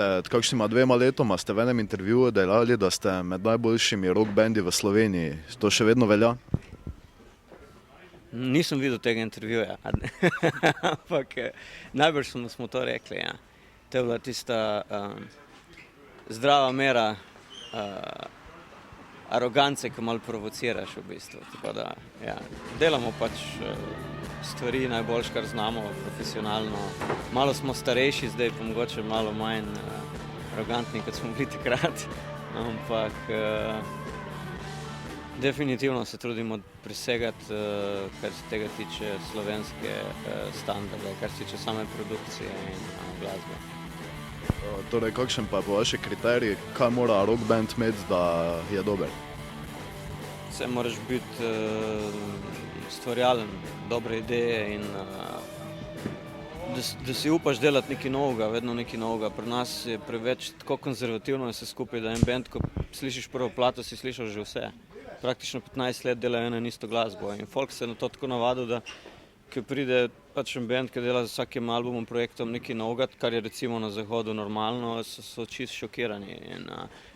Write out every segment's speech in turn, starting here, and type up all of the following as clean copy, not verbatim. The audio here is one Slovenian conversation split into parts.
Pred kakšnima 2 letoma ste v enem intervjuju dejali, da ste med najboljšimi rock bandi v Sloveniji. To še vedno velja? Nisem videl tega intervjuja, ampak najbrž smo to rekli. Ja. To je bila tista zdrava mera arogance, ki malo provociraš v bistvu. Tako da, ja, delamo pač stvari najboljš, kar znamo, profesionalno. Malo smo starejši zdaj, pa mogoče malo manj arogantni, kot smo bili takrat, ampak definitivno se trudimo presegati, kar se tega tiče slovenske standarde, kar se tiče same produkcije in glasbe. Torej, kakšen pa je po vaši kriteriji, kaj mora rock band imeti, da je dober? Vse moraš biti stvarjalen, dobre ideje in da si upaš delati nekaj novega, vedno nekaj novega. Pri nas je preveč tako konzervativno vse skupaj, da en band, ko slišiš prvo plato, si slišal že vse. Praktično 15 let delajo eno in isto glasbo in folk se na to tako navadil, da ko pride pač en band, ki dela z vsakim albumom, projektom nekaj novega, kar je recimo na zahodu normalno, so čisto šokirani in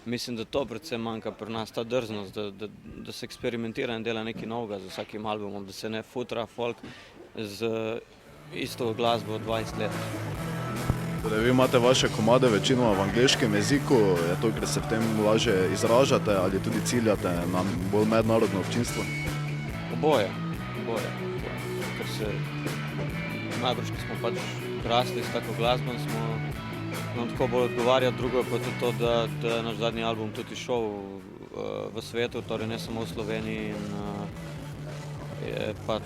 mislim, da to predvsem manjka pri nas, ta drznost, da se eksperimentira in dela nekaj novega z vsakim albumom, da se ne futra folk z isto glasbo 20 let. Torej, vi imate vaše komade večinoma v angleškem jeziku, je to, ker se v tem lažje izražate ali tudi ciljate na bolj mednarodno občinstvo? Oboje. Ker se najbrž, ko smo pač rasli s tako glasbo, smo nam tako bolj odgovarjati, drugo je pa tudi to, da je naš zadnji album tudi šel v svetu, torej ne samo v Sloveniji in je pač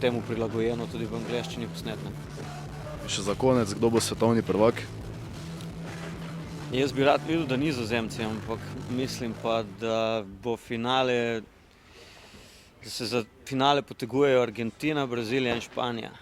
temu prilagojeno tudi v angleščini posnetne. Še za konec, kdo bo svetovni prvak? Jaz bi rad videl, da Nizozemci, ampak mislim pa, da bo finale, da se za finale potegujejo Argentina, Brazilija in Španija.